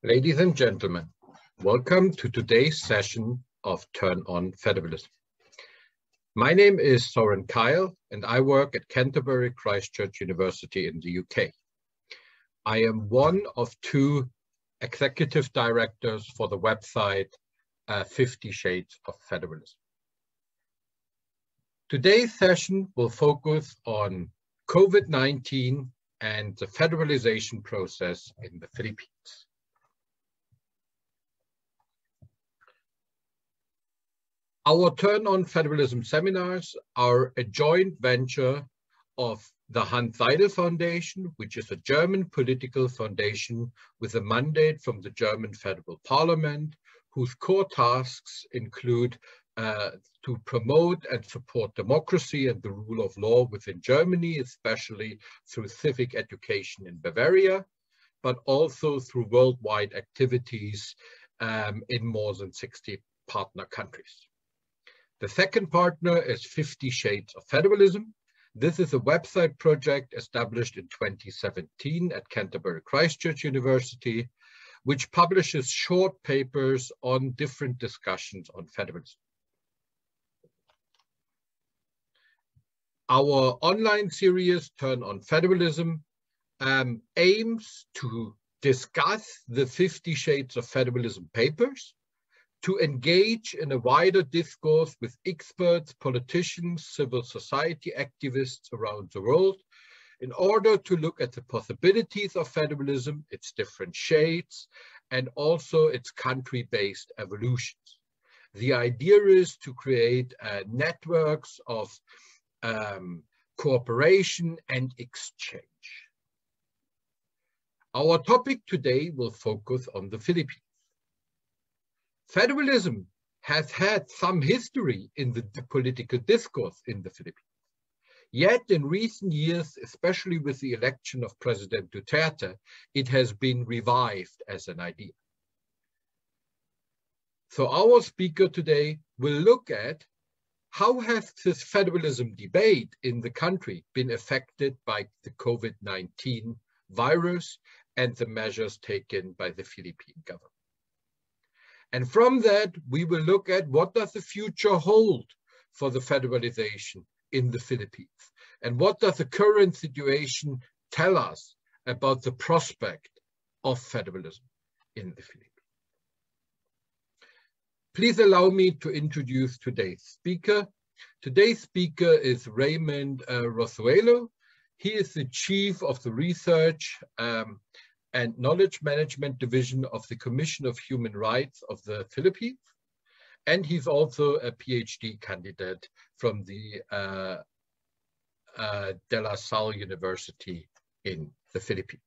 Ladies and gentlemen, welcome to today's session of Turn On Federalism. My name is Soren Kyle and I work at Canterbury Christ Church University in the UK. I am one of two executive directors for the website 50 Shades of Federalism. Today's session will focus on COVID-19 and the federalization process in the Philippines. Our Turn On Federalism seminars are a joint venture of the Hans Seidel Foundation, which is a German political foundation with a mandate from the German Federal Parliament, whose core tasks include to promote and support democracy and the rule of law within Germany, especially through civic education in Bavaria, but also through worldwide activities in more than 60 partner countries. The second partner is 50 Shades of Federalism. This is a website project established in 2017 at Canterbury Christ Church University, which publishes short papers on different discussions on federalism. Our online series, Turn On Federalism, aims to discuss the 50 Shades of Federalism papers, to engage in a wider discourse with experts, politicians, civil society activists around the world, in order to look at the possibilities of federalism, its different shades, and also its country-based evolutions. The idea is to create networks of cooperation and exchange. Our topic today will focus on the Philippines. Federalism has had some history in the political discourse in the Philippines. Yet in recent years, especially with the election of President Duterte, it has been revived as an idea. So our speaker today will look at how has this federalism debate in the country been affected by the COVID-19 virus and the measures taken by the Philippine government. And from that, we will look at what does the future hold for the federalization in the Philippines? And what does the current situation tell us about the prospect of federalism in the Philippines? Please allow me to introduce today's speaker. Today's speaker is Raymund Rosuelo. He is the chief of the research and Knowledge Management Division of the Commission of Human Rights of the Philippines. And he's also a PhD candidate from the De La Salle University in the Philippines.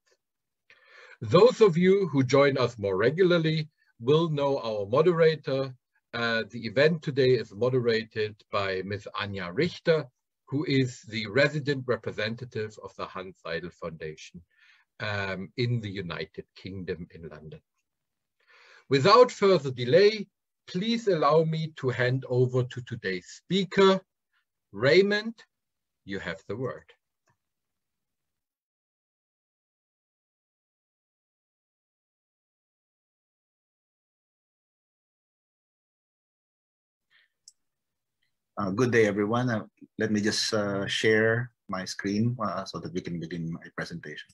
Those of you who join us more regularly will know our moderator. The event today is moderated by Ms. Anja Richter, who is the resident representative of the Hans Seidel Foundation in the United Kingdom in London. Without further delay, please allow me to hand over to today's speaker. Raymund, you have the word. Good day, everyone. Let me just share my screen so that we can begin my presentation.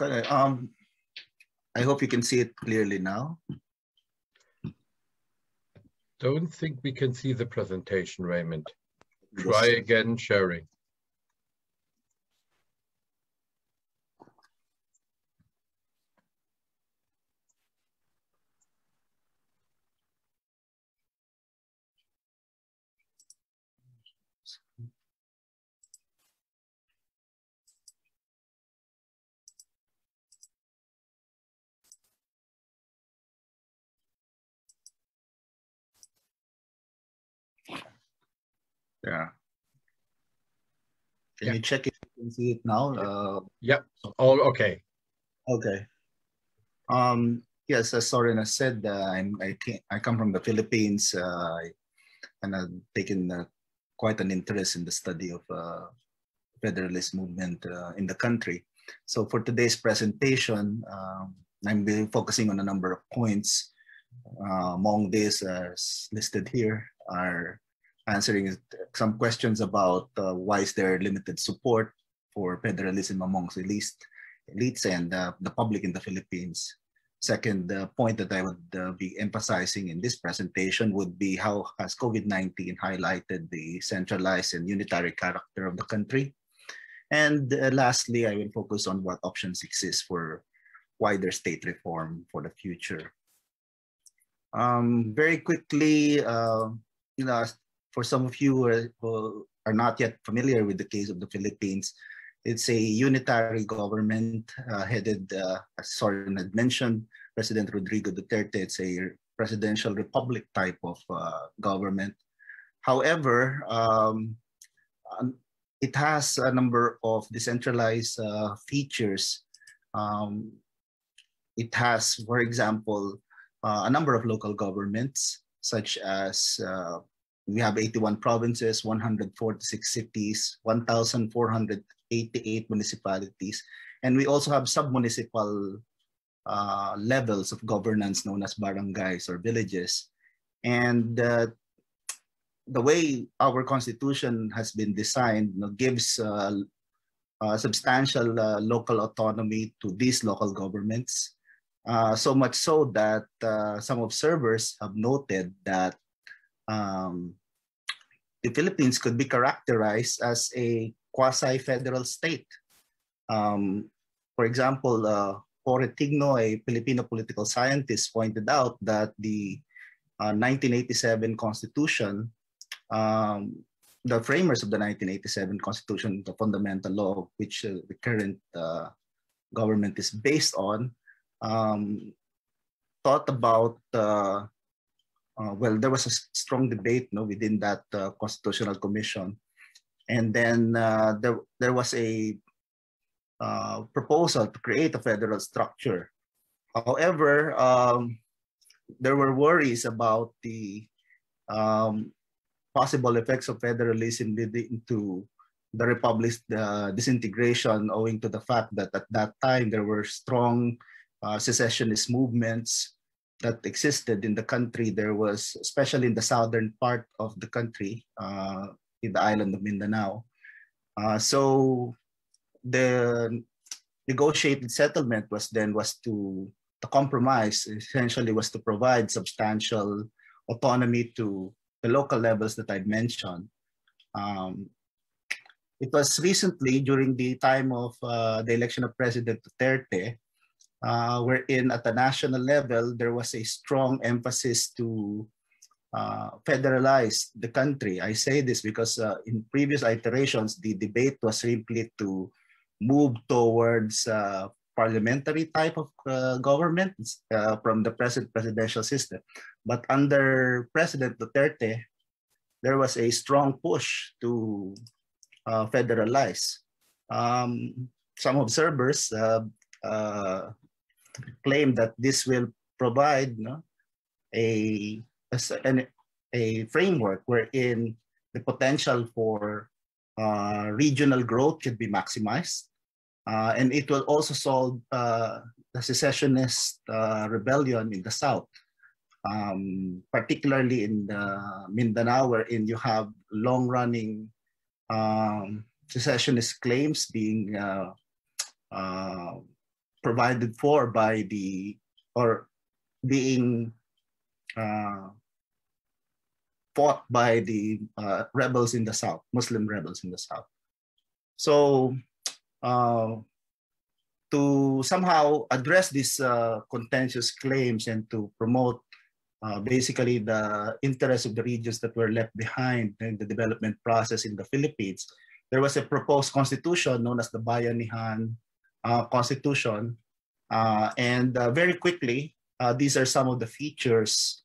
Okay. I hope you can see it clearly now. Don't think we can see the presentation, Raymund. Try again sharing. Yeah. Can Yeah. you check if you can see it now? Yep. Oh, okay. Okay. Yes, as Soren has said, I come from the Philippines, and I've taken quite an interest in the study of federalist movement in the country. So for today's presentation, I'm focusing on a number of points. Among these, as listed here, are answering some questions about why is there limited support for federalism amongst elites and the public in the Philippines. Second point that I would be emphasizing in this presentation would be how has COVID-19 highlighted the centralized and unitary character of the country. And lastly, I will focus on what options exist for wider state reform for the future. Very quickly, for some of you who are not yet familiar with the case of the Philippines, it's a unitary government headed, as Soren had mentioned, President Rodrigo Duterte. It's a presidential republic type of government. However, it has a number of decentralized features. It has, for example, a number of local governments, such as we have 81 provinces, 146 cities, 1,488 municipalities, and we also have sub-municipal levels of governance known as barangays or villages. And the way our constitution has been designed gives substantial local autonomy to these local governments. So much so that some observers have noted that the Philippines could be characterized as a quasi-federal state. For example, Tigno, a Filipino political scientist, pointed out that the 1987 Constitution, the framers of the 1987 Constitution, the fundamental law which the current government is based on, thought about, well, there was a strong debate within that constitutional commission. And then there was a proposal to create a federal structure. However, there were worries about the possible effects of federalism leading to the republic's disintegration, owing to the fact that at that time there were strong secessionist movements that existed in the country. There was, especially in the southern part of the country, in the island of Mindanao. So the negotiated settlement was to the compromise essentially was to provide substantial autonomy to the local levels that I mentioned. It was recently during the time of the election of President Duterte, wherein at the national level, there was a strong emphasis to federalize the country. I say this because in previous iterations, the debate was simply to move towards parliamentary type of government from the present presidential system. But under President Duterte, there was a strong push to federalize. Some observers claim that this will provide a framework wherein the potential for regional growth should be maximized. And it will also solve the secessionist rebellion in the South, particularly in the Mindanao, wherein you have long-running secessionist claims being provided for by the, or being fought by the rebels in the South, Muslim rebels in the South. So to somehow address these contentious claims and to promote basically the interests of the regions that were left behind in the development process in the Philippines, there was a proposed constitution known as the Bayanihan Constitution. And very quickly, these are some of the features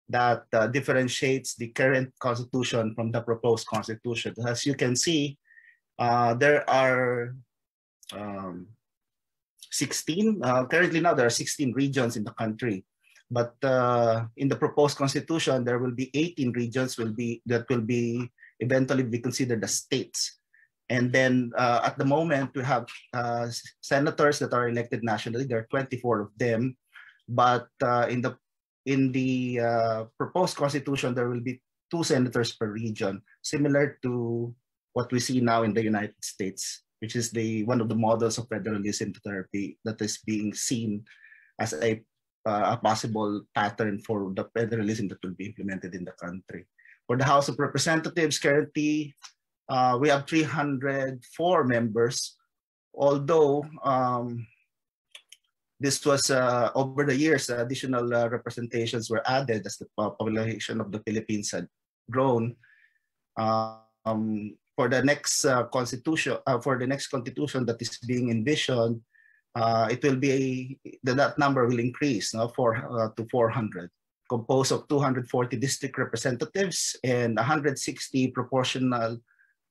that differentiates the current constitution from the proposed constitution. As you can see, there are 16, currently now there are 16 regions in the country. But in the proposed constitution, there will be 18 regions that will be eventually be considered as states. And then at the moment, we have senators that are elected nationally. There are 24 of them. But in the proposed constitution, there will be 2 senators per region, similar to what we see now in the United States, which is one of the models of federalism that is being seen as a possible pattern for the federalism that will be implemented in the country. For the House of Representatives, currently we have 304 members, although this was over the years, additional representations were added as the population of the Philippines had grown. For the next constitution, that is being envisioned, it will be that number will increase to 400, composed of 240 district representatives and 160 proportional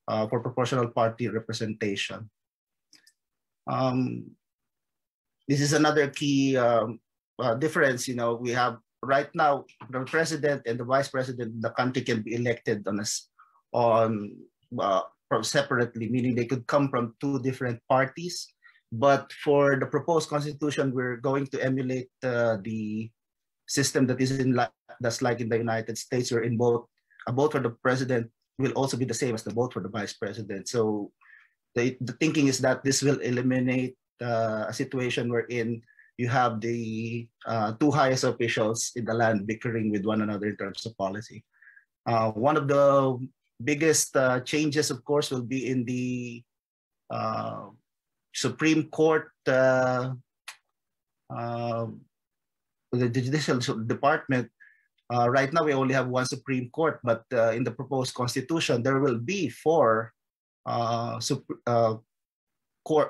for proportional party representation. This is another key difference. We have right now the president and the vice president of the country can be elected separately, meaning they could come from 2 different parties. But for the proposed constitution, we're going to emulate the system that is that's like in the United States, where a vote for the president will also be the same as the vote for the vice president. So the thinking is that this will eliminate a situation wherein you have the 2 highest officials in the land bickering with one another in terms of policy. One of the biggest changes, of course, will be in the Supreme Court, the Judicial Department. Right now, we only have 1 Supreme Court, but in the proposed constitution, there will be 4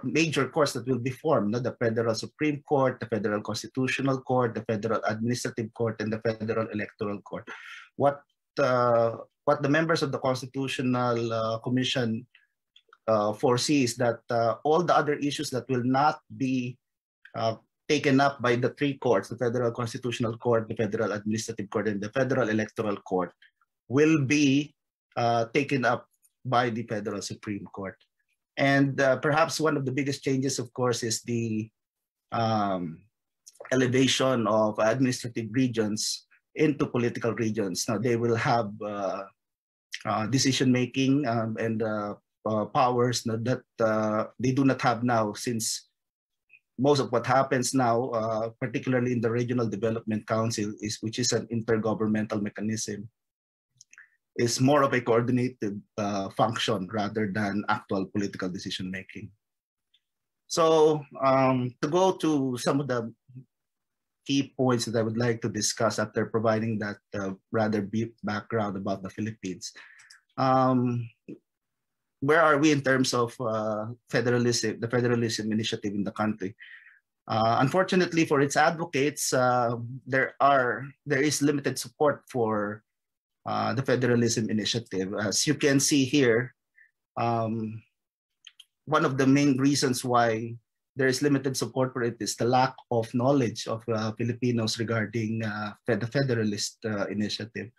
major courts that will be formed: the Federal Supreme Court, the Federal Constitutional Court, the Federal Administrative Court, and the Federal Electoral Court. What the members of the Constitutional Commission foresees that all the other issues that will not be taken up by the 3 courts, the Federal Constitutional Court, the Federal Administrative Court, and the Federal Electoral Court, will be taken up by the Federal Supreme Court. And perhaps one of the biggest changes, of course, is the elevation of administrative regions into political regions. Now they will have decision-making and powers that they do not have now, since most of what happens now, particularly in the Regional Development Council, which is an intergovernmental mechanism, is more of a coordinated function rather than actual political decision-making. So to go to some of the key points that I would like to discuss after providing that rather brief background about the Philippines. Where are we in terms of federalism, the federalism initiative in the country? Unfortunately for its advocates, there is limited support for the federalism initiative. As you can see here, one of the main reasons why there is limited support for it is the lack of knowledge of Filipinos regarding the federalist initiative.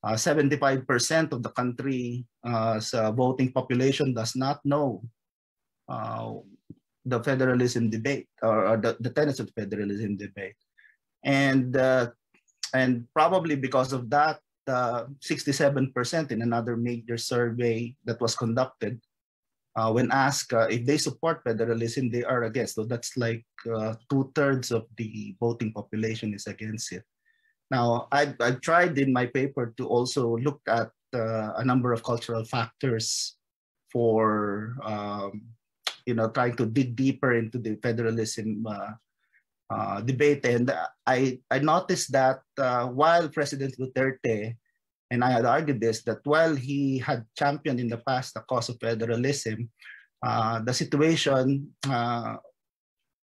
75% of the country's voting population does not know the federalism debate or the tenets of federalism debate. And probably because of that, 67% in another major survey that was conducted, when asked if they support federalism, they are against. So that's like 2/3 of the voting population is against it. Now, I've tried in my paper to also look at a number of cultural factors for trying to dig deeper into the federalism debate. And I noticed that while President Duterte, and I had argued this, that while he had championed in the past the cause of federalism, the situation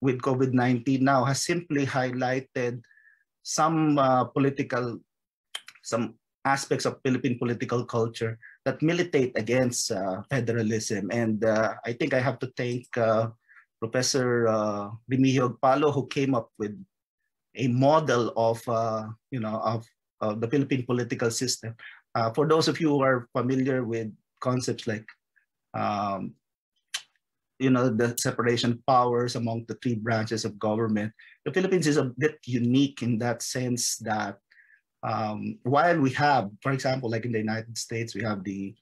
with COVID-19 now has simply highlighted some political some aspects of Philippine political culture that militate against federalism. And I think I have to thank Professor Remigio Agpalo, who came up with a model of, of the Philippine political system. For those of you who are familiar with concepts like, the separation of powers among the three branches of government, the Philippines is a bit unique in that sense that while we have, for example, like in the United States, we have the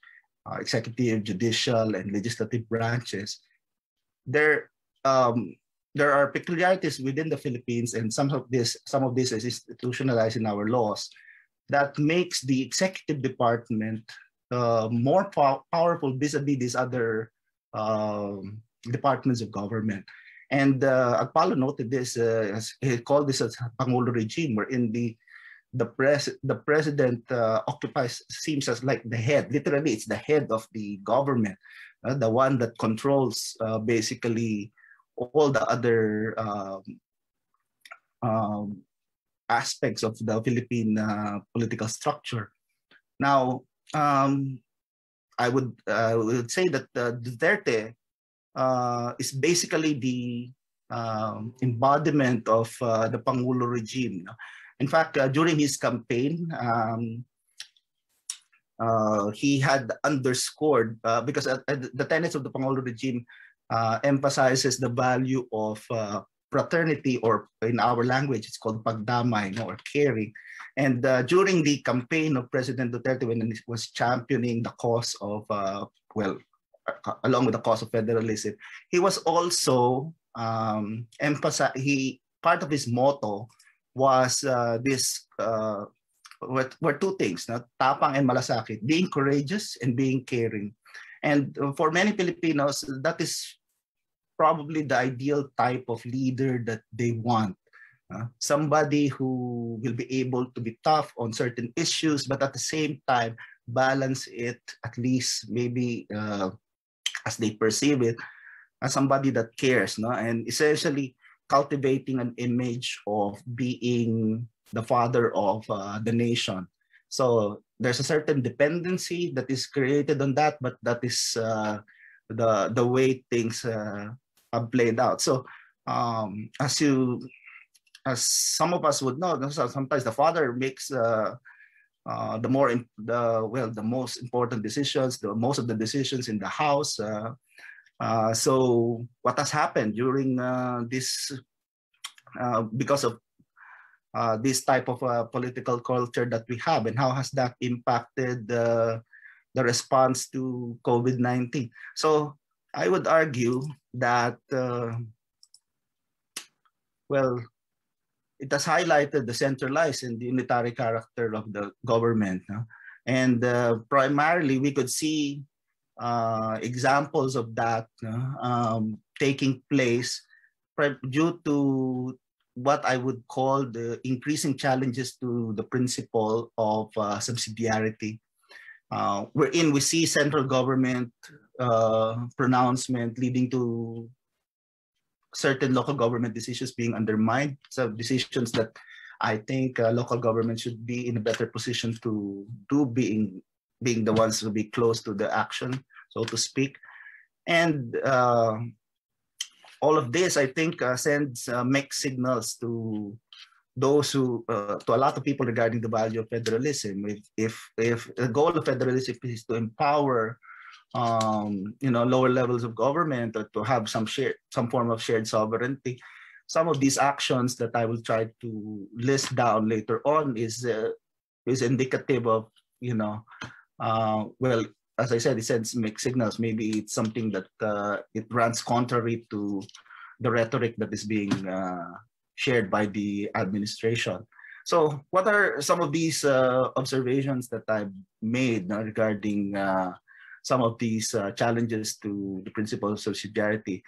executive, judicial, and legislative branches. There are peculiarities within the Philippines, and some of this is institutionalized in our laws, that makes the executive department more powerful vis-a-vis these other departments of government. And Agpalo noted this, he called this a Pangulo regime, wherein the president seems as like the head. Literally, it's the head of the government, the one that controls basically all the other aspects of the Philippine political structure. Now, I would say that Duterte is basically the embodiment of the Pangulo regime. In fact, during his campaign, he had underscored, because the tenets of the Pangulo regime emphasizes the value of fraternity, or in our language, it's called pagdamay, or caring. And during the campaign of President Duterte, when he was championing the cause of, along with the cause of federalism, he was also part of his motto was were two things, tapang and malasakit, being courageous and being caring. And for many Filipinos, that is probably the ideal type of leader that they want. Somebody who will be able to be tough on certain issues, but at the same time, balance it, at least maybe as they perceive it, as somebody that cares, and essentially cultivating an image of being the father of the nation. So there's a certain dependency that is created on that, but that is the way things have played out. So as some of us would know, sometimes the father makes the most important decisions, most of the decisions in the house. So what has happened during this, because of this type of political culture that we have, and how has that impacted the response to COVID-19? So I would argue that, it has highlighted the centralized and the unitary character of the government. And primarily, we could see examples of that taking place due to what I would call the increasing challenges to the principle of subsidiarity, wherein we see central government pronouncement leading to certain local government decisions being undermined. So decisions that I think local government should be in a better position to do, being the ones to be close to the action, so to speak. And all of this, I think, sends mixed signals to those who, to a lot of people regarding the value of federalism. If the goal of federalism is to empower lower levels of government, or to have some form of shared sovereignty, some of these actions that I will try to list down later on is indicative of, as I said, it sends mixed signals. Maybe it's something that it runs contrary to the rhetoric that is being shared by the administration. So what are some of these observations that I've made regarding some of these challenges to the principle of subsidiarity?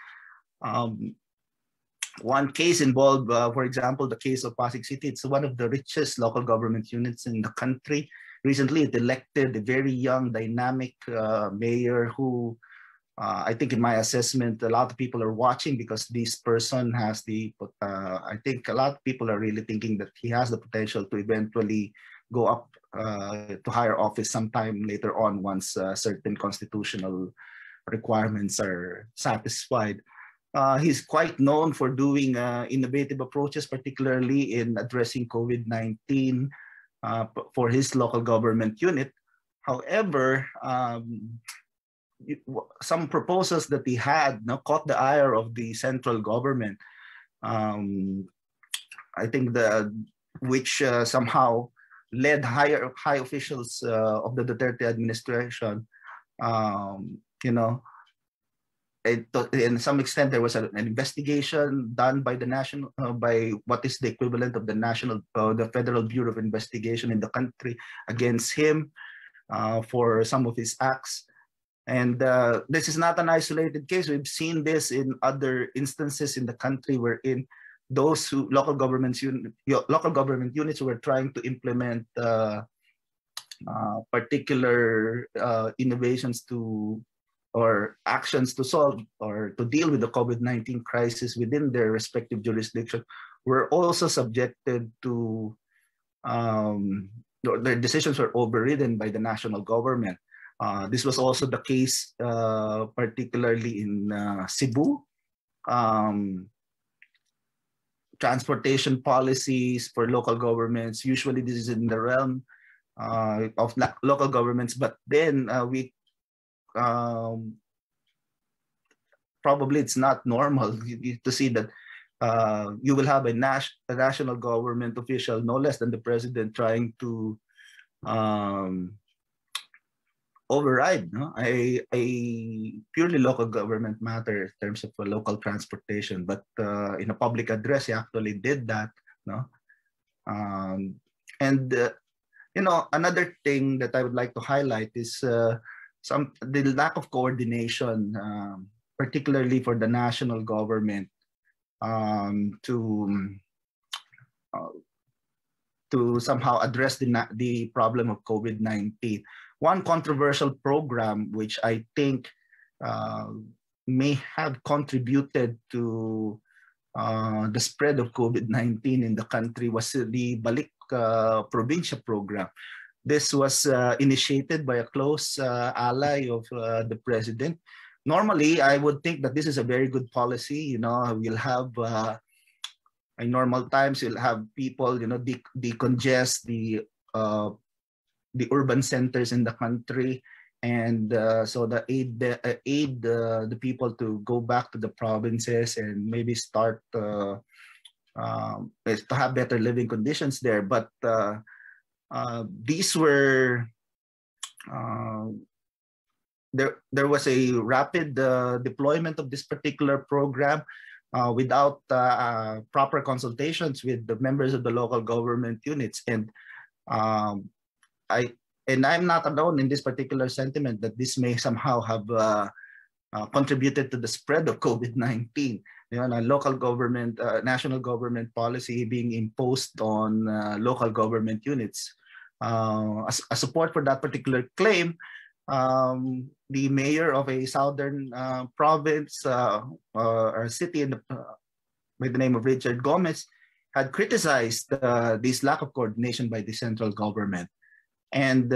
One case involved, for example, the case of Pasig City. It's one of the richest local government units in the country. Recently, it elected a very young, dynamic mayor who, I think in my assessment, a lot of people are watching, because this person has I think a lot of people are really thinking that he has the potential to eventually go up to higher office sometime later on once certain constitutional requirements are satisfied. He's quite known for doing innovative approaches, particularly in addressing COVID-19 for his local government unit. However, some proposals that he had caught the ire of the central government. I think which somehow led high officials of the Duterte administration, in some extent, there was an investigation done by the national, by what is the equivalent of the Federal Bureau of Investigation in the country against him for some of his acts. And this is not an isolated case. We've seen this in other instances in the country wherein those local government units who were trying to implement particular innovations or actions to solve or to deal with the COVID-19 crisis within their respective jurisdiction were also subjected to, their decisions were overridden by the national government. This was also the case particularly in Cebu. Transportation policies for local governments, usually this is in the realm of local governments, but then probably it's not normal to see that you will have a national government official, no less than the president, trying to override a purely local government matter in terms of local transportation. But in a public address, he actually did that. Another thing that I would like to highlight is the lack of coordination, particularly for the national government, to somehow address the problem of COVID-19. One controversial program which I think may have contributed to the spread of COVID-19 in the country was the Balik-Probinsya Program. This was initiated by a close ally of the president. Normally, I would think that this is a very good policy. We'll have, in normal times, you'll have people, decongest the urban centers in the country, and so the aid the people to go back to the provinces and maybe start to have better living conditions there. But these were there was a rapid deployment of this particular program without proper consultations with the members of the local government units. And I'm not alone in this particular sentiment that this may somehow have contributed to the spread of COVID-19. Local government, national government policy being imposed on local government units. As support for that particular claim, the mayor of a southern province or city by the name of Richard Gomez had criticized this lack of coordination by the central government. And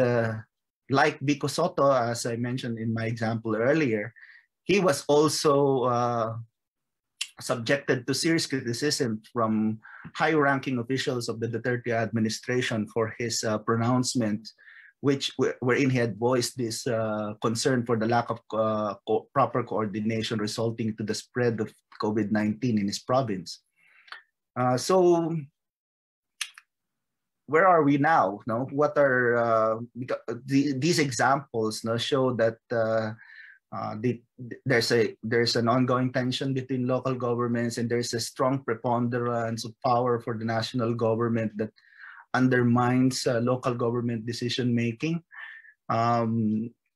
like Vico Soto, as I mentioned in my example earlier, he was also subjected to serious criticism from high-ranking officials of the Duterte administration for his pronouncement, wherein he had voiced this concern for the lack of proper coordination resulting to the spread of COVID-19 in his province. So where are we now? What are these examples show that there's an ongoing tension between local governments, and there's a strong preponderance of power for the national government that undermines local government decision making.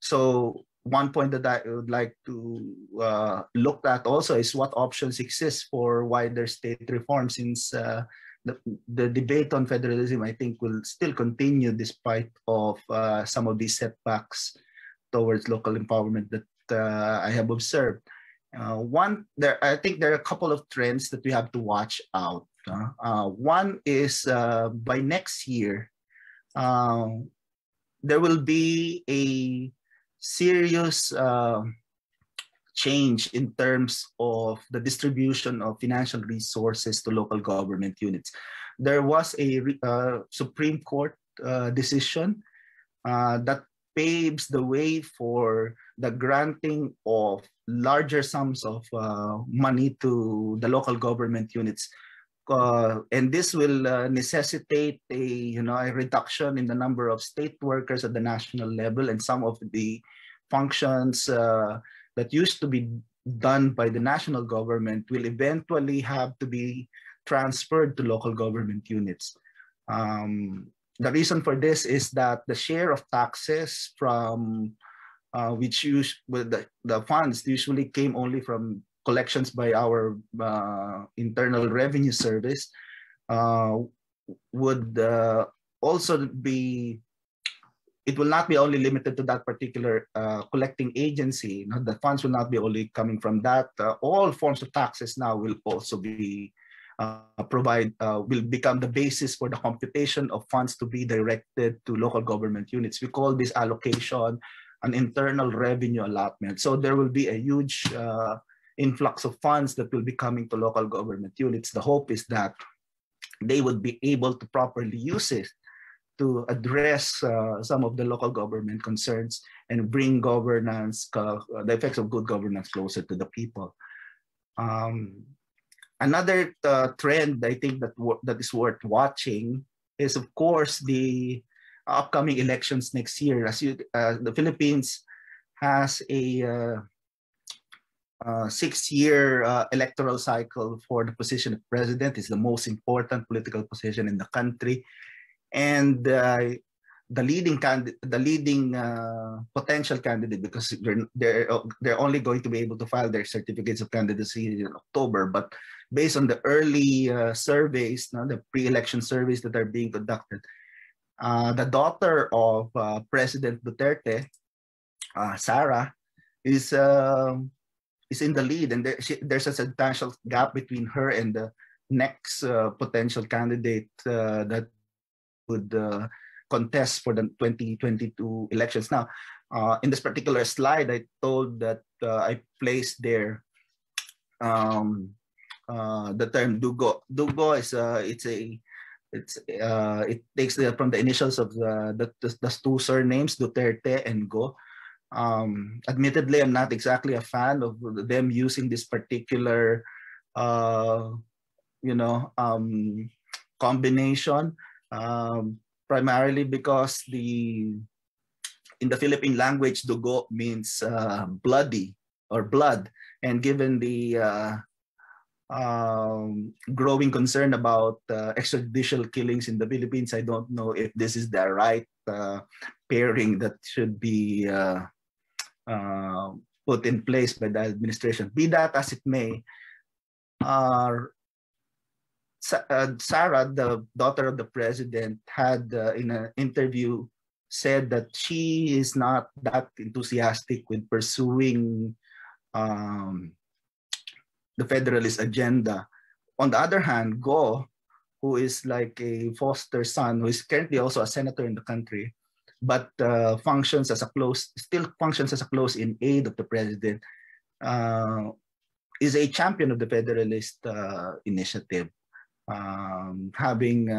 So one point that I would like to look at also is what options exist for wider state reform, since the debate on federalism, I think, will still continue despite of some of these setbacks towards local empowerment that I have observed. I think there are a couple of trends that we have to watch out. One is by next year, there will be a serious change in terms of the distribution of financial resources to local government units. There was a Supreme Court decision that paves the way for the granting of larger sums of money to the local government units. And this will necessitate a reduction in the number of state workers at the national level, and some of the functions that used to be done by the national government will eventually have to be transferred to local government units. The reason for this is that the share of taxes from the funds usually came only from collections by our internal revenue service would also be, it will not be only limited to that particular collecting agency. The funds will not be only coming from that. All forms of taxes now will also be will become the basis for the computation of funds to be directed to local government units. We call this allocation an internal revenue allotment. So there will be a huge influx of funds that will be coming to local government units. The hope is that they would be able to properly use it to address some of the local government concerns and bring governance, the effects of good governance closer to the people. Another trend I think that is worth watching is, of course, the upcoming elections next year. As the Philippines has a 6-year electoral cycle for the position of president. It's the most important political position in the country, and the leading potential candidate, because they're only going to be able to file their certificates of candidacy in October, but based on the early surveys, the pre-election surveys that are being conducted, the daughter of President Duterte, Sara, is in the lead, and there's a substantial gap between her and the next potential candidate that would contest for the 2022 elections. Now, in this particular slide, I told that I placed there the term Dugo. Dugo is it takes from the initials of the two surnames, Duterte and Go. Admittedly, I'm not exactly a fan of them using this particular combination, primarily because in the Philippine language, Dugo means bloody or blood, and given the growing concern about extrajudicial killings in the Philippines, I don't know if this is the right pairing that should be put in place by the administration. Be that as it may, Sara, the daughter of the president, had in an interview said that she is not that enthusiastic with pursuing the federalist agenda. On the other hand, Go, who is like a foster son, who is currently also a senator in the country, but still functions as a close in aid of the president, is a champion of the Federalist initiative, having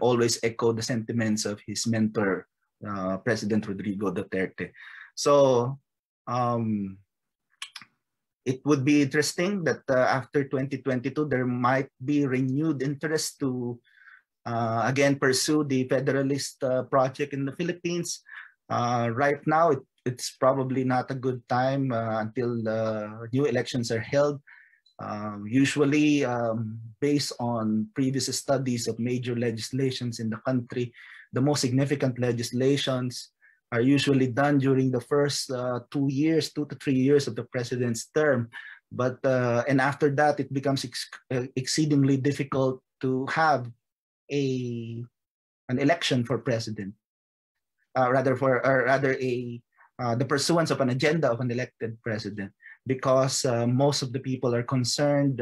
always echoed the sentiments of his mentor, President Rodrigo Duterte. So it would be interesting that after 2022, there might be renewed interest to again pursue the Federalist project in the Philippines. Right now, it's probably not a good time until new elections are held. Usually, based on previous studies of major legislations in the country, the most significant legislations are usually done during the first 2 to 3 years of the president's term. But and after that, it becomes exceedingly difficult to have an election for president. The pursuance of an agenda of an elected president, because most of the people are concerned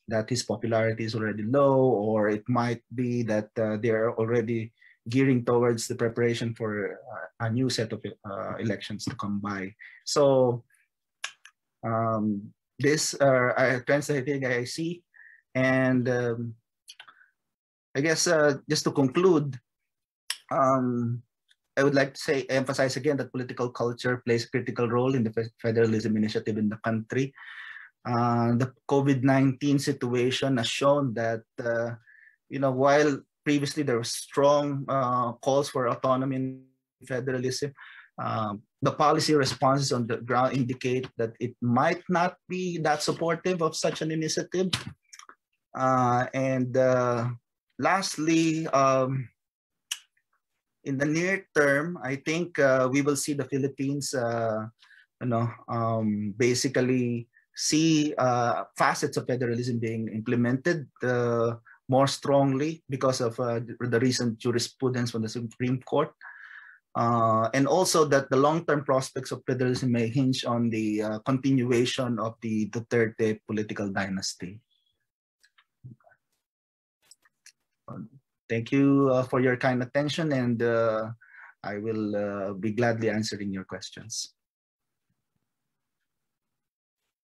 that his popularity is already low, or it might be that they are already gearing towards the preparation for a new set of elections to come by. So this trends I think I see. And I guess just to conclude, I would like to emphasize again that political culture plays a critical role in the federalism initiative in the country. The COVID-19 situation has shown that, while previously there were strong calls for autonomy and federalism, the policy responses on the ground indicate that it might not be that supportive of such an initiative. Lastly, in the near term, I think we will see the Philippines, basically see facets of federalism being implemented more strongly because of the recent jurisprudence from the Supreme Court. And also that the long-term prospects of federalism may hinge on the continuation of the Duterte political dynasty. Thank you for your kind attention, and I will be gladly answering your questions.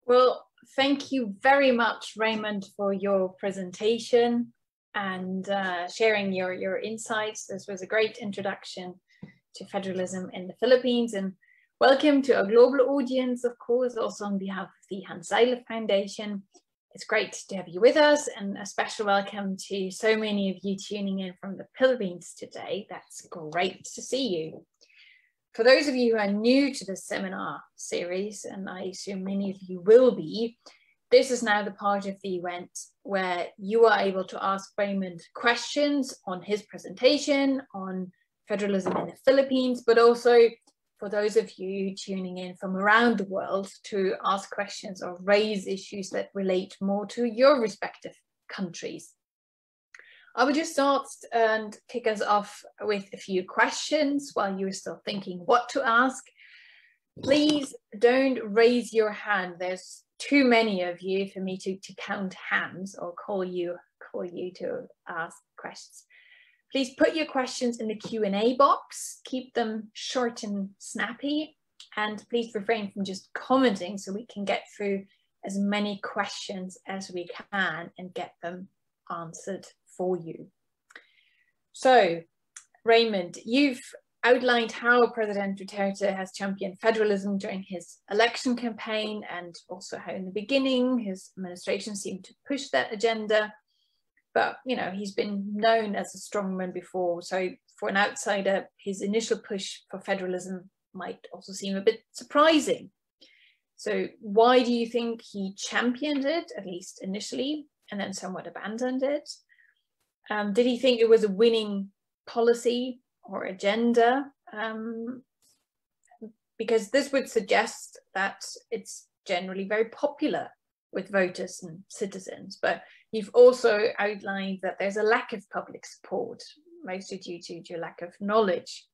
Well, thank you very much, Raymund, for your presentation and sharing your insights. This was a great introduction to federalism in the Philippines, and welcome to our global audience, of course, also on behalf of the Hans Zeidler Foundation. It's great to have you with us, and a special welcome to so many of you tuning in from the Philippines today. That's great to see you. For those of you who are new to the seminar series, and I assume many of you will be, this is now the part of the event where you are able to ask Raymund questions on his presentation on federalism in the Philippines, but also for those of you tuning in from around the world to ask questions or raise issues that relate more to your respective countries. I would just start and kick us off with a few questions while you're still thinking what to ask. Please don't raise your hand. There's too many of you for me to count hands or call you to ask questions. Please put your questions in the Q&A box, keep them short and snappy, and please refrain from just commenting so we can get through as many questions as we can and get them answered for you. So, Raymund, you've outlined how President Duterte has championed federalism during his election campaign, and also how in the beginning his administration seemed to push that agenda. But, he's been known as a strongman before. So for an outsider, his initial push for federalism might also seem a bit surprising. So why do you think he championed it, at least initially, and then somewhat abandoned it? Did he think it was a winning policy or agenda? Because this would suggest that it's generally very popular with voters and citizens, but you've also outlined that there's a lack of public support, mostly due to your lack of knowledge.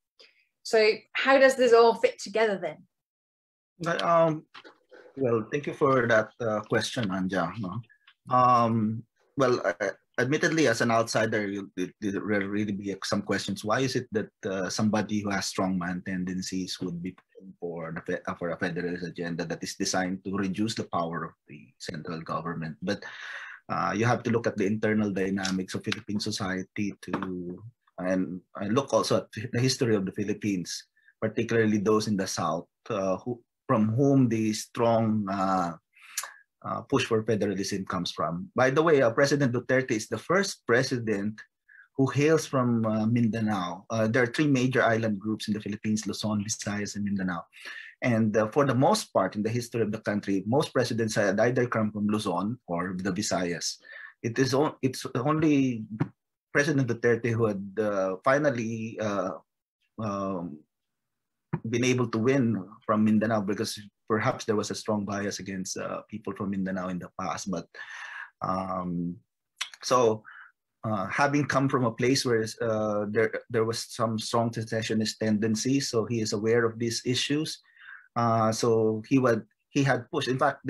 So how does this all fit together then? Well, thank you for that question, Anja. Admittedly, as an outsider, there will really be some questions. Why is it that somebody who has strongman tendencies would be for a federalist agenda that is designed to reduce the power of the central government? But you have to look at the internal dynamics of Philippine society and look also at the history of the Philippines, particularly those in the South, from whom the strong push for federalism comes from. By the way, President Duterte is the first president who hails from Mindanao. There are three major island groups in the Philippines: Luzon, Visayas, and Mindanao. And for the most part in the history of the country, most presidents had either come from Luzon or the Visayas. It's only President Duterte who had finally been able to win from Mindanao, because perhaps there was a strong bias against people from Mindanao in the past. But having come from a place where there was some strong secessionist tendencies, so he is aware of these issues. So he had pushed. In fact,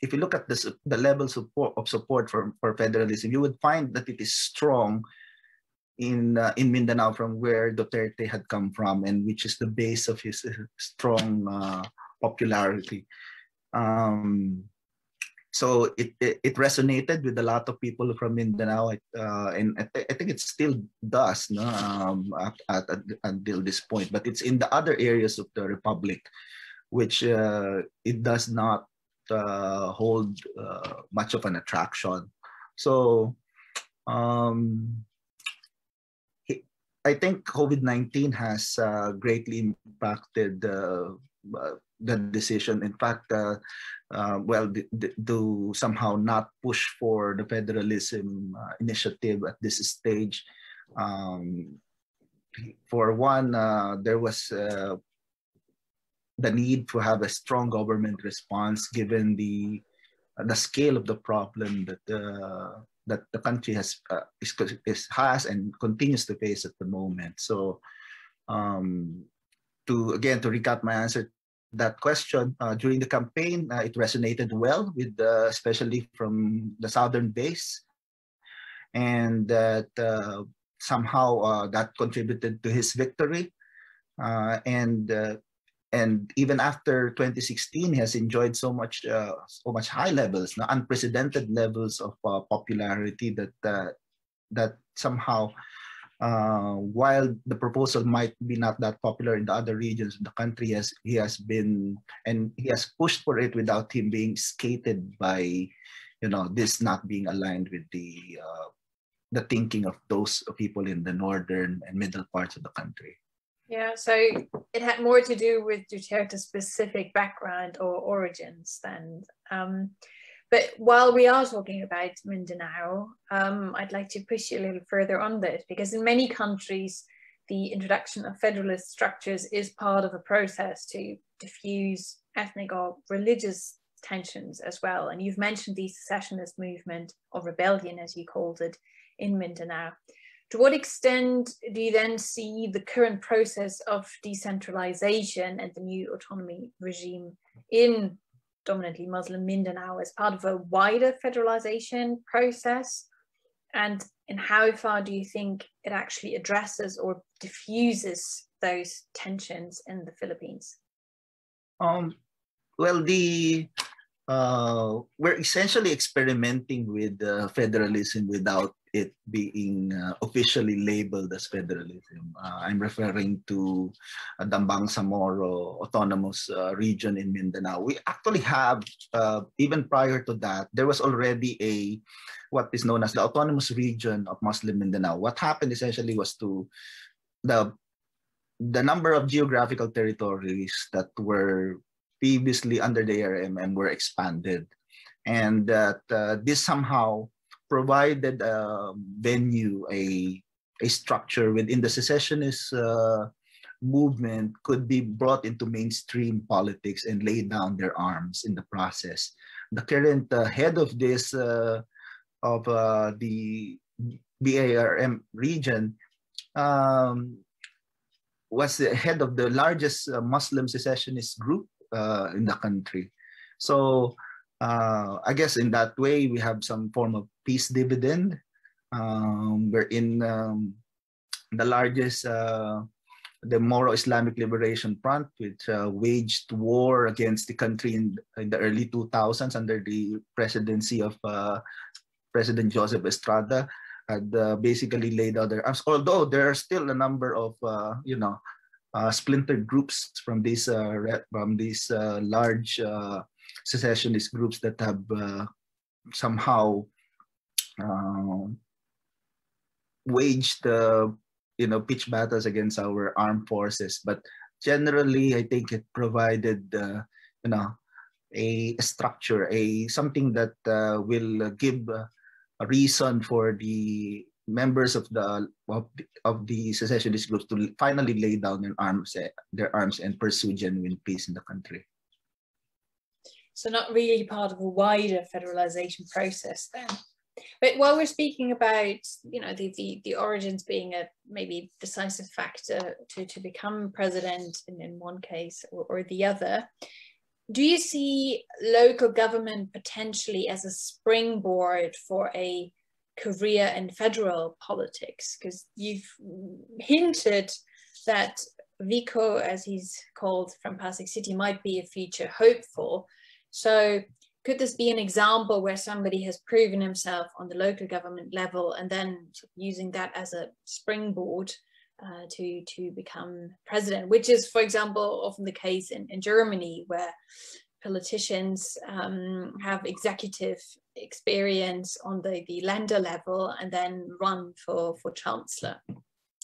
if you look at this, the levels of support for federalism, you would find that it is strong in Mindanao, from where Duterte had come from, and which is the base of his strong popularity. So it resonated with a lot of people from Mindanao, and I think it still does, no? Until this point. But it's in the other areas of the Republic, which it does not hold much of an attraction. So I think COVID-19 has greatly impacted the decision. In fact, well, to somehow not push for the federalism initiative at this stage. For one, there was the need to have a strong government response, given the scale of the problem that the country has and continues to face at the moment. So, to recap my answer to that question, during the campaign, it resonated well with, especially from the southern base, and that somehow that contributed to his victory. And even after 2016, he has enjoyed so much high levels, unprecedented levels of popularity that somehow, while the proposal might be not that popular in the other regions of the country, he has pushed for it without him being skated by, this not being aligned with the thinking of those people in the northern and middle parts of the country. Yeah, so it had more to do with Duterte's specific background or origins then. But while we are talking about Mindanao, I'd like to push you a little further on this, because in many countries, the introduction of federalist structures is part of a process to diffuse ethnic or religious tensions as well. And you've mentioned the secessionist movement or rebellion, as you called it, in Mindanao. To what extent do you then see the current process of decentralization and the new autonomy regime in dominantly Muslim Mindanao as part of a wider federalization process? And in how far do you think it actually addresses or diffuses those tensions in the Philippines? Well, we're essentially experimenting with federalism without it being officially labeled as federalism. I'm referring to Dambang-Samoro Autonomous Region in Mindanao. We actually have, even prior to that, there was already what is known as the Autonomous Region of Muslim Mindanao. What happened essentially was the number of geographical territories that were previously under the ARMM were expanded, and that this somehow provided a venue, a structure within the secessionist movement could be brought into mainstream politics and lay down their arms in the process. The current head of this, of the BARM region, was the head of the largest Muslim secessionist group in the country. So I guess in that way we have some form of peace dividend. We're in the largest, the Moro Islamic Liberation Front, which waged war against the country in the early 2000s under the presidency of President Joseph Estrada, had basically laid out their arms. Although there are still a number of splintered groups from these large secessionist groups that have somehow waged pitched battles against our armed forces. But generally, I think it provided a structure, something that will give a reason for the members of the secessionist groups to finally lay down their arms and pursue genuine peace in the country. So not really part of a wider federalization process then. But while we're speaking about the origins being a maybe decisive factor to become president in one case or the other, Do you see local government potentially as a springboard for a career in federal politics? Because you've hinted that Vico, as he's called from Pasig City, might be a future hopeful. So could this be an example where somebody has proven himself on the local government level and then using that as a springboard to become president, which is, for example, often the case in Germany, where politicians have executive experience on the Länder level and then run for chancellor.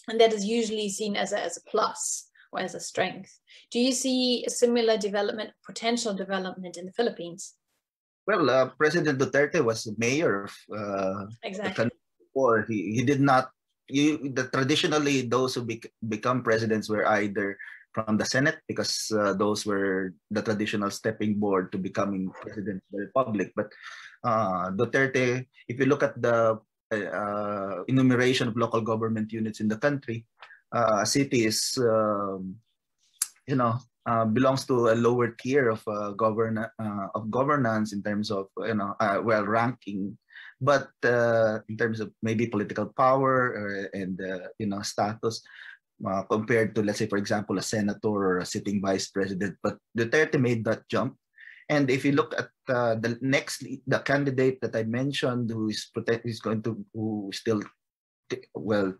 And that is usually seen as a plus or as a strength. Do you see a similar development, potential development in the Philippines? Well, President Duterte was the mayor of exactly. the country before. He did not. Traditionally, those who become presidents were either from the Senate, because those were the traditional stepping board to becoming president of the republic. But Duterte, if you look at the enumeration of local government units in the country, a city is, belongs to a lower tier of governance in terms of ranking, but in terms of maybe political power and status, compared to, let's say, for example, a senator or a sitting vice president. But Duterte made that jump. And if you look at the candidate that I mentioned, who is still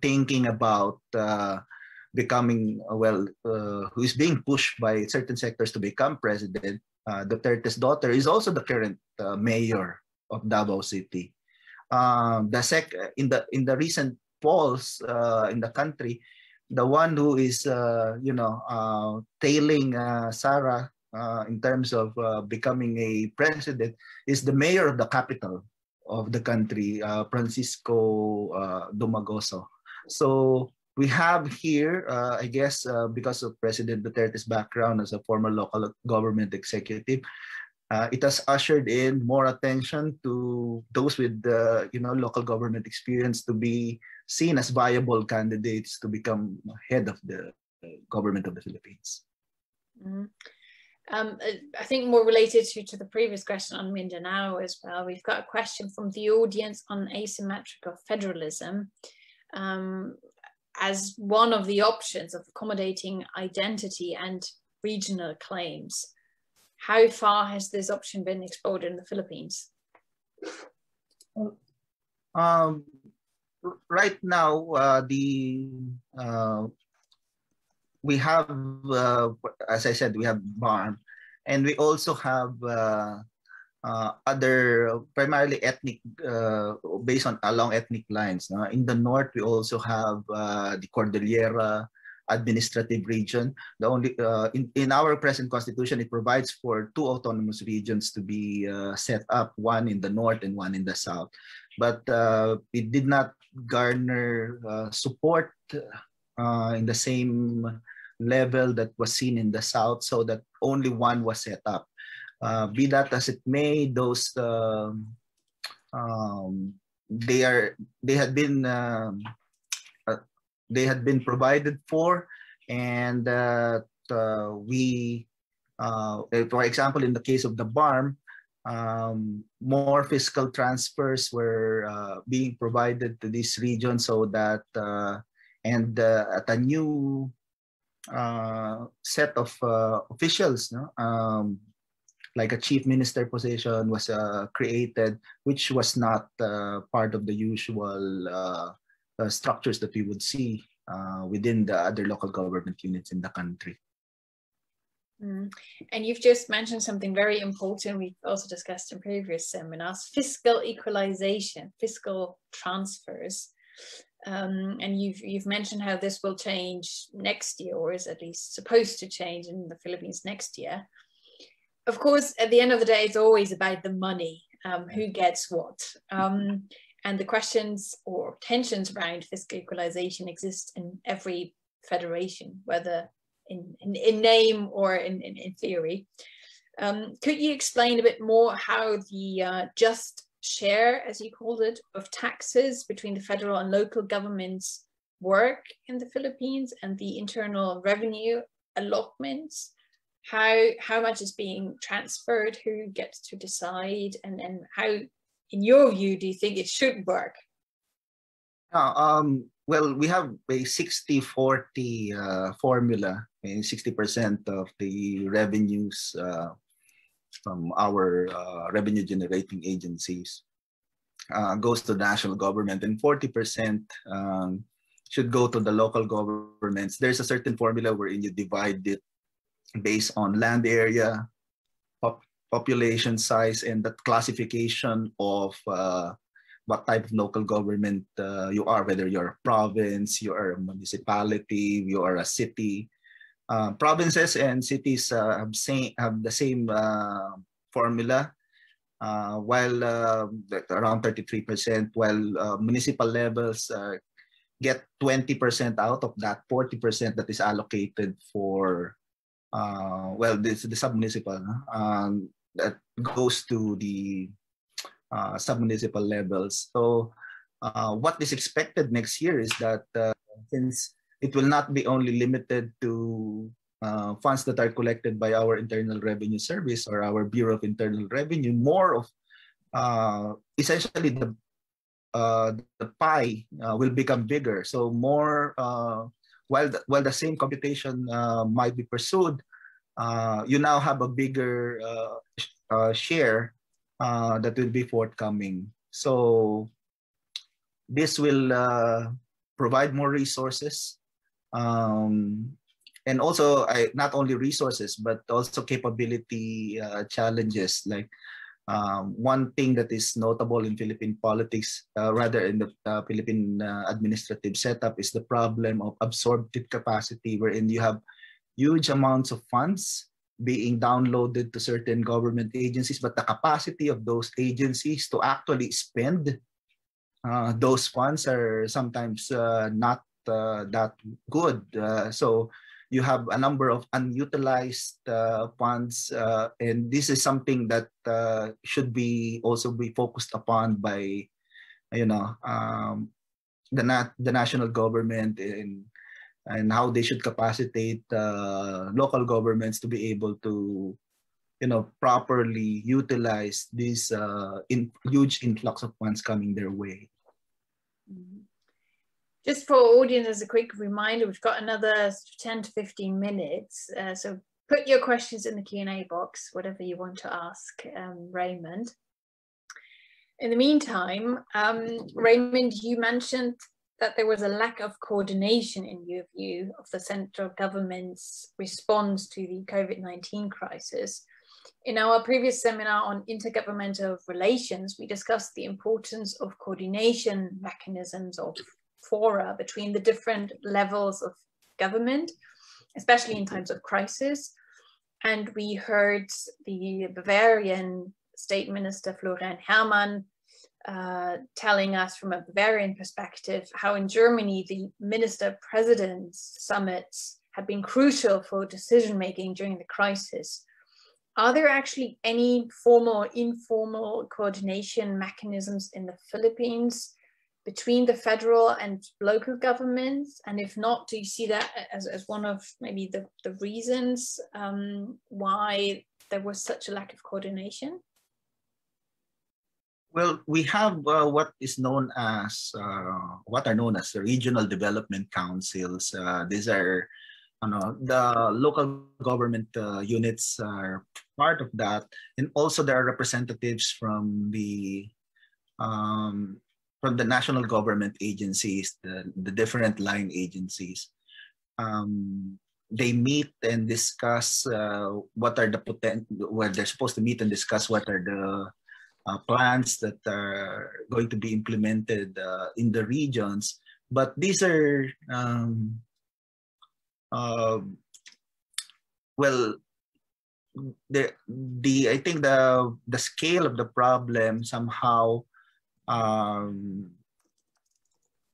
thinking about becoming, who is being pushed by certain sectors to become president, Duterte's daughter is also the current mayor of Davao City. In the recent polls in the country, the one who is tailing Sara in terms of becoming a president is the mayor of the capital of the country, Francisco Dumagoso. So we have here, I guess, because of President Duterte's background as a former local government executive, it has ushered in more attention to those with local government experience to be seen as viable candidates to become head of the government of the Philippines. Mm-hmm. I think more related to the previous question on Mindanao as well, we've got a question from the audience on asymmetrical federalism. As one of the options of accommodating identity and regional claims. How far has this option been explored in the Philippines? Right now, we have, as I said, we have BARM, and we also have other primarily ethnic, based on along ethnic lines. In the north, we also have the Cordillera administrative region. The only in our present constitution, it provides for two autonomous regions to be set up, one in the north and one in the south. But it did not garner support in the same level that was seen in the south, so that only one was set up. Be that as it may, those they had been provided for, and we, for example, in the case of the BARM, more fiscal transfers were being provided to this region, so that at a new set of officials, like a chief minister position was created, which was not part of the usual structures that we would see within the other local government units in the country. And you've just mentioned something very important we've also discussed in previous seminars: fiscal equalization, fiscal transfers. And you've mentioned how this will change next year, or is at least supposed to change in the Philippines next year. Of course, at the end of the day, it's always about the money, who gets what. And the questions or tensions around fiscal equalization exist in every federation, whether in name or in theory. Could you explain a bit more how the just share, as you called it, of taxes between the federal and local governments work in the Philippines, and the internal revenue allotments? how much is being transferred, who gets to decide, and how, in your view, do you think it should work? Well, we have a 60-40 formula, and 60% of the revenues from our revenue generating agencies goes to the national government, and 40% should go to the local governments. There's a certain formula wherein you divide it based on land area, population size, and the classification of what type of local government you are, whether you're a province, you are a municipality, you are a city. Provinces and cities have the same formula, while around 33%, while municipal levels get 20% out of that 40% that is allocated for, well, the sub-municipal, that goes to the sub-municipal levels. So what is expected next year is that since it will not be only limited to funds that are collected by our Internal Revenue Service or our Bureau of Internal Revenue, more of essentially the pie will become bigger. So more, while the same computation might be pursued, you now have a bigger share that will be forthcoming. So this will provide more resources, and also not only resources but also capability challenges. Like one thing that is notable in Philippine politics, rather in the Philippine administrative setup, is the problem of absorptive capacity, wherein you have huge amounts of funds being downloaded to certain government agencies, but the capacity of those agencies to actually spend those funds are sometimes not that good. So you have a number of unutilized funds, and this is something that should be also be focused upon by, you know, the national government, and how they should capacitate local governments to be able to, you know, properly utilize this huge influx of funds coming their way. Just for audience, as a quick reminder, we've got another 10 to 15 minutes. So put your questions in the Q&A box, whatever you want to ask Raymund. In the meantime, Raymund, you mentioned that there was a lack of coordination, in your view, of the central government's response to the COVID-19 crisis. In our previous seminar on intergovernmental relations, we discussed the importance of coordination mechanisms of fora between the different levels of government, especially in times of crisis. And we heard the Bavarian State Minister Florian Herrmann telling us from a Bavarian perspective how in Germany the minister-presidents summits had been crucial for decision-making during the crisis. Are there actually any formal or informal coordination mechanisms in the Philippines between the federal and local governments? And if not, do you see that as one of maybe the reasons why there was such a lack of coordination? Well, we have what are known as the regional development councils. These are, the local government units are part of that, and also there are representatives from the national government agencies, the different line agencies. They meet and discuss what are where they're supposed to meet and discuss what are the plans that are going to be implemented in the regions. But these are, well, I think the scale of the problem somehow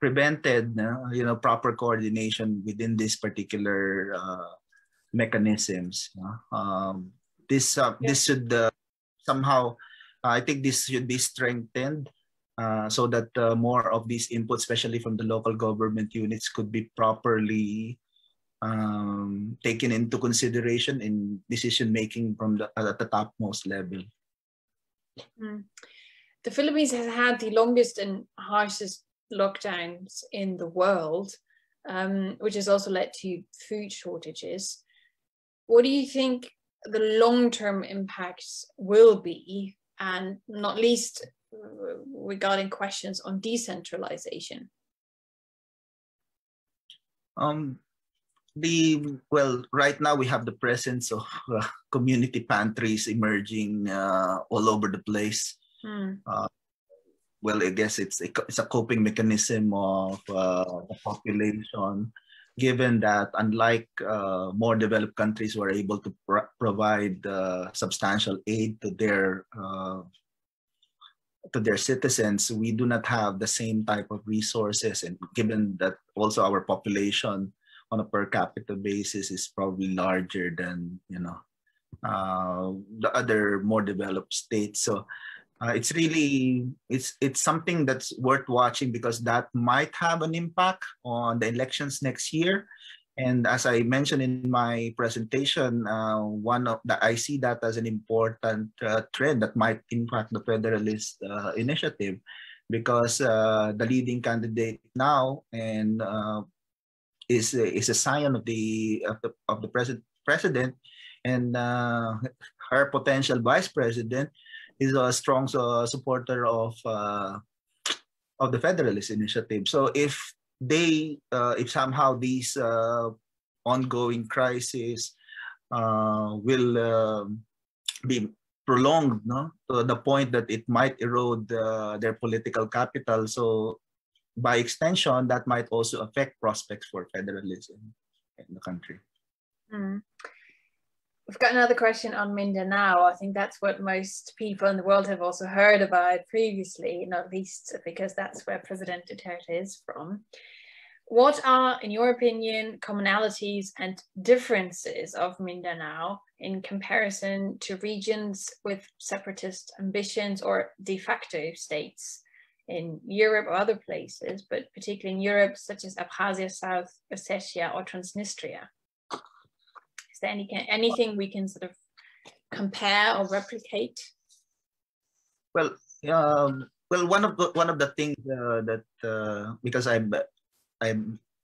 prevented proper coordination within these particular mechanisms. This should somehow, I think this should be strengthened so that more of these inputs, especially from the local government units, could be properly taken into consideration in decision making from at the topmost level. The Philippines has had the longest and harshest lockdowns in the world, which has also led to food shortages. What do you think the long-term impacts will be, and not least regarding questions on decentralization? Right now we have the presence of community pantries emerging all over the place. I guess it's a coping mechanism of the population, given that unlike more developed countries who are able to provide substantial aid to their citizens, we do not have the same type of resources, and given that also our population on a per capita basis is probably larger than the other more developed states. So it's something that's worth watching, because that might have an impact on the elections next year. And as I mentioned in my presentation, I see that as an important trend that might impact the Federalist initiative, because the leading candidate now and is a scion of the president, and her potential vice president is a strong supporter of the Federalist initiative. So if somehow these ongoing crises will be prolonged, to the point that it might erode their political capital, so by extension, that might also affect prospects for federalism in the country. We've got another question on Mindanao. I think that's what most people in the world have also heard about previously, not least because that's where President Duterte is from. What are, in your opinion, commonalities and differences of Mindanao in comparison to regions with separatist ambitions or de facto states in Europe or other places, but particularly in Europe, such as Abkhazia, South Ossetia, or Transnistria? Is there anything we can sort of compare or replicate? Well, one of the things that because I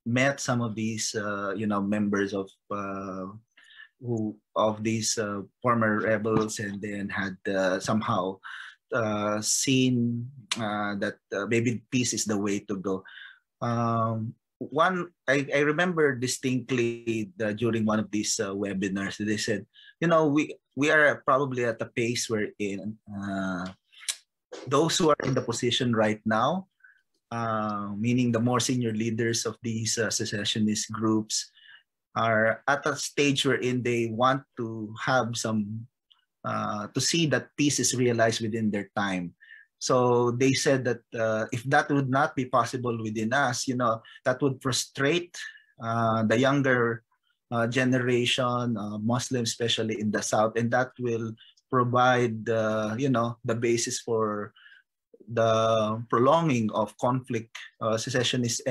met some of these members of these former rebels, and then had somehow seen that maybe peace is the way to go. I remember distinctly during one of these webinars, they said, we are probably at a pace wherein those who are in the position right now, meaning the more senior leaders of these secessionist groups, are at a stage wherein they want to have some to see that peace is realized within their time. So they said that if that would not be possible within us, that would frustrate the younger generation, Muslims, especially in the South, and that will provide, the basis for the prolonging of conflict, secessionist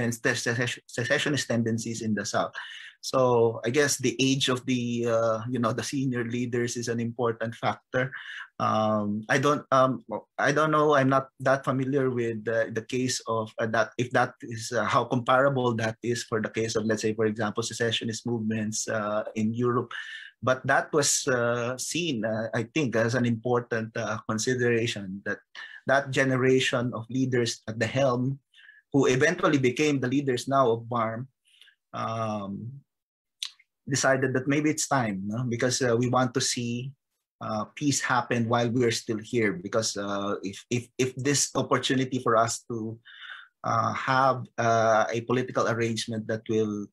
tendencies in the South. So I guess the age of the the senior leaders is an important factor. I don't know. I'm not that familiar with the case of that. If that is how comparable that is for the case of, let's say, for example, secessionist movements in Europe, but that was seen, I think, as an important consideration, that generation of leaders at the helm, who eventually became the leaders now of BARM, decided that maybe it's time, because we want to see peace happen while we are still here. Because if this opportunity for us to have a political arrangement that will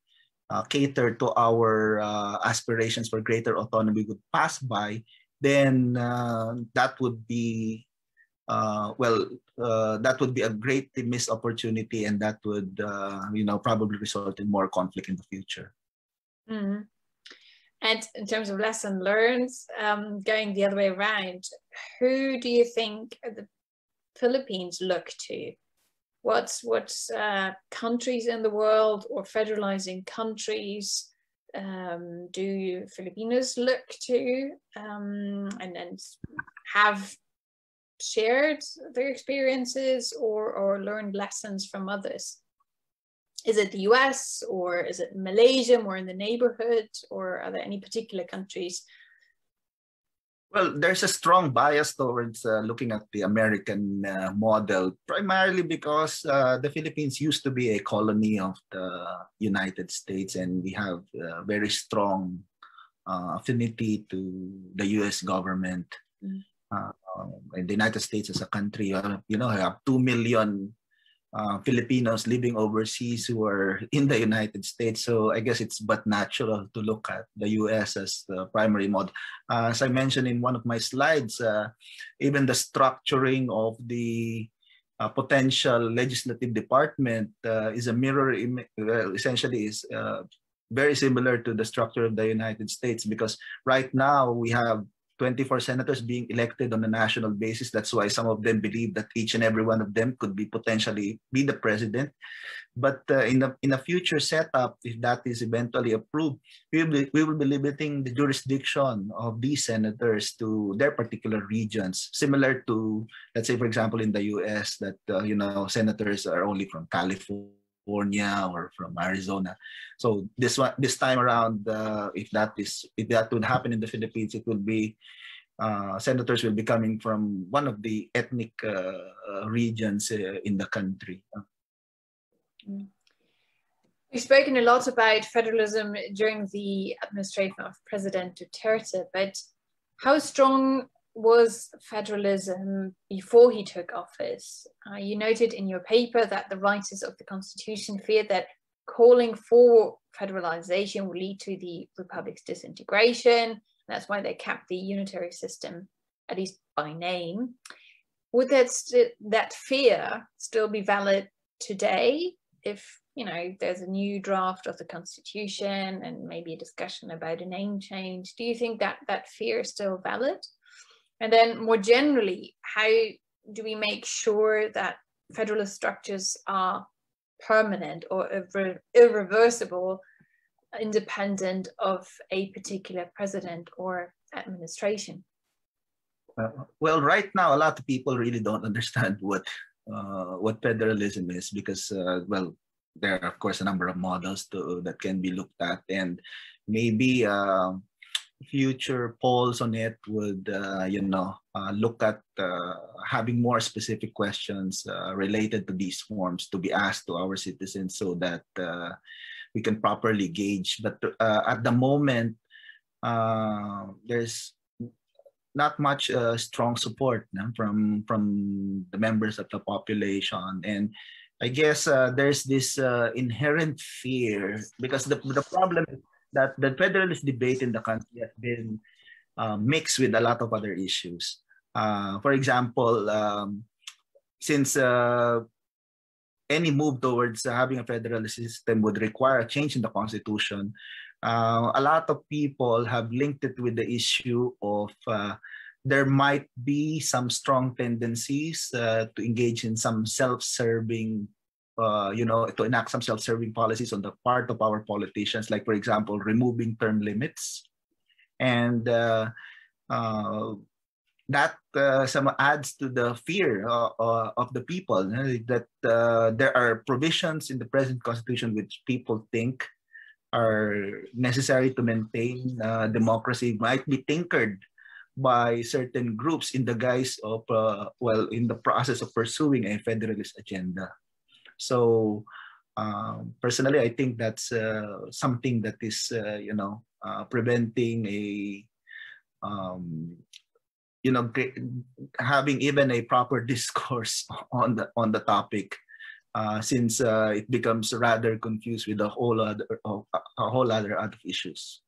cater to our aspirations for greater autonomy would pass by, then that would be that would be a great missed opportunity, and that would probably result in more conflict in the future. Mm. And in terms of lesson learned, going the other way around, who do you think the Philippines look to? What's countries in the world or federalizing countries do Filipinos look to and have shared their experiences or learned lessons from others? Is it the US, or is it Malaysia, more in the neighborhood, or are there any particular countries? Well, there's a strong bias towards looking at the American model, primarily because the Philippines used to be a colony of the United States, and we have very strong affinity to the US government. And the United States as a country, have 2 million Filipinos living overseas who are in the United States. So I guess it's but natural to look at the US as the primary model. As I mentioned in one of my slides, even the structuring of the potential legislative department is a mirror, essentially is very similar to the structure of the United States, because right now we have 24 senators being elected on a national basis. That's why some of them believe that each and every one of them could be potentially be the president. But in a future setup, if that is eventually approved, we will be limiting the jurisdiction of these senators to their particular regions, similar to, let's say, for example, in the US, that senators are only from California or from Arizona. So this time around, if that would happen in the Philippines, it would be senators will be coming from one of the ethnic regions in the country. We've spoken a lot about federalism during the administration of President Duterte, but how strong was federalism before he took office? You noted in your paper that the writers of the Constitution feared that calling for federalization would lead to the republic's disintegration. That's why they kept the unitary system, at least by name. Would that fear still be valid today if there's a new draft of the Constitution and maybe a discussion about a name change? Do you think that fear is still valid? And then more generally, how do we make sure that federalist structures are permanent or irreversible, independent of a particular president or administration? Well, right now, a lot of people really don't understand what federalism is, because, there are, of course, a number of models that can be looked at, and maybe future polls on it would, look at having more specific questions related to these forms to be asked to our citizens, so that we can properly gauge. But at the moment, there's not much strong support from the members of the population, and I guess there's this inherent fear, because the problem is that the federalist debate in the country has been mixed with a lot of other issues. For example, since any move towards having a federalist system would require a change in the Constitution, a lot of people have linked it with the issue of there might be some strong tendencies to engage in some self-serving, to enact some self-serving policies on the part of our politicians, like, for example, removing term limits. And that some adds to the fear of the people, that there are provisions in the present Constitution which people think are necessary to maintain democracy might be tinkered by certain groups in the guise of, in the process of pursuing a federalist agenda. So personally, I think that's something that is, preventing a, having even a proper discourse on the topic, since it becomes rather confused with a whole other issues.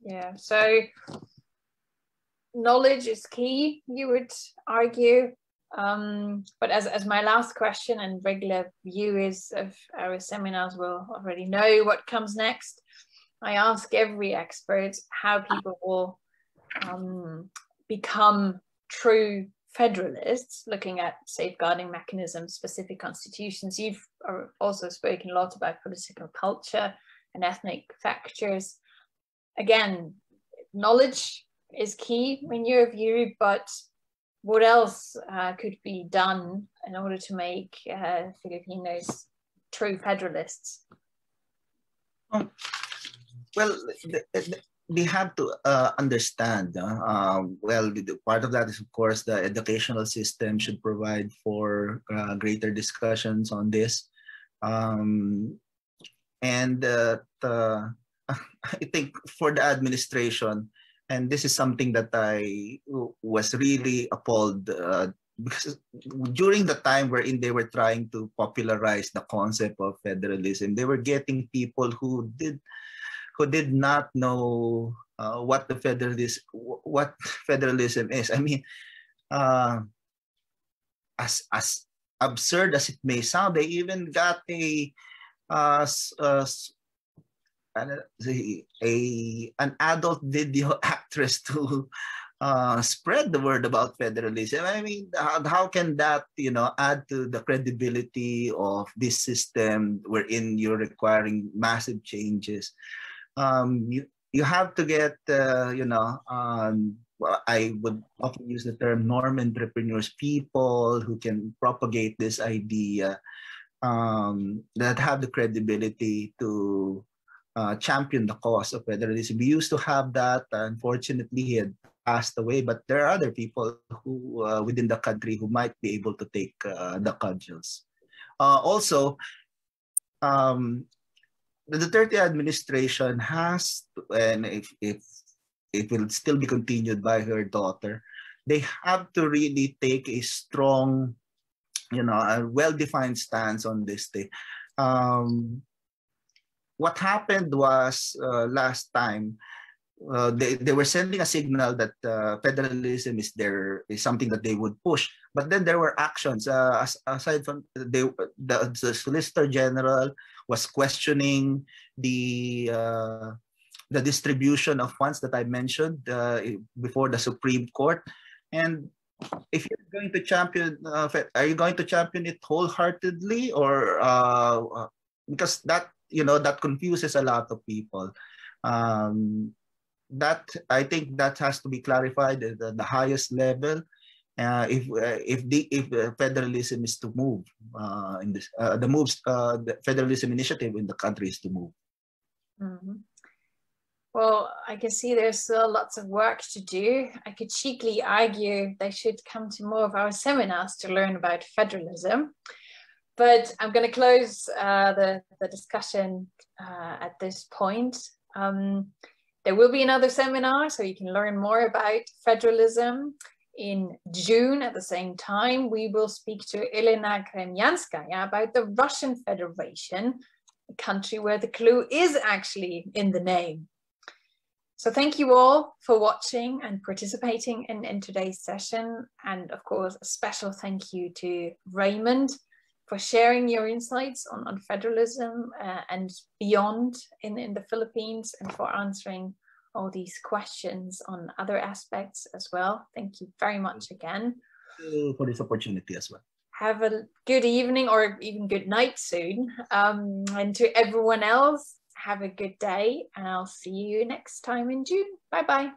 Yeah. So knowledge is key, you would argue. But as my last question, and regular viewers of our seminars will already know what comes next, I ask every expert how people will become true federalists, looking at safeguarding mechanisms, specific constitutions. You've also spoken a lot about political culture, and ethnic factors. Again, knowledge is key in your view, but what else could be done in order to make Filipinos true federalists? Well, they have to understand. Well, part of that is, of course, the educational system should provide for greater discussions on this. And I think for the administration, and this is something that I was really appalled because during the time wherein they were trying to popularize the concept of federalism, they were getting people who did not know what federalism is. I mean, as absurd as it may sound, they even got an adult video actress to spread the word about federalism. I mean, how can that, add to the credibility of this system wherein you're requiring massive changes? You have to get, I would often use the term norm entrepreneurs, people who can propagate this idea, that have the credibility to champion the cause of federalism. We used to have that. Unfortunately, he had passed away, but there are other people who within the country who might be able to take the cudgels. Also, the Duterte administration has, and if it will still be continued by her daughter, they have to really take a strong, a well-defined stance on this thing. What happened was last time, they were sending a signal that federalism is something that they would push, but then there were actions. Aside from the Solicitor General was questioning the distribution of funds that I mentioned before the Supreme Court. And if you're going to champion, are you going to champion it wholeheartedly, or because that that confuses a lot of people. That I think that has to be clarified at the highest level. If federalism is to move in this, the federalism initiative in the country is to move. Mm-hmm. Well, I can see there's still lots of work to do. I could cheekily argue they should come to more of our seminars to learn about federalism. But I'm going to close the discussion at this point. There will be another seminar, so you can learn more about federalism. In June, at the same time, we will speak to Elena Kremyanskaya about the Russian Federation, a country where the clue is actually in the name. So thank you all for watching and participating in today's session. And of course, a special thank you to Raymund for sharing your insights on federalism and beyond in the Philippines, and for answering all these questions on other aspects as well. Thank you very much again. Thank you for this opportunity as well. Have a good evening or even good night soon. And to everyone else, have a good day, and I'll see you next time in June. Bye-bye.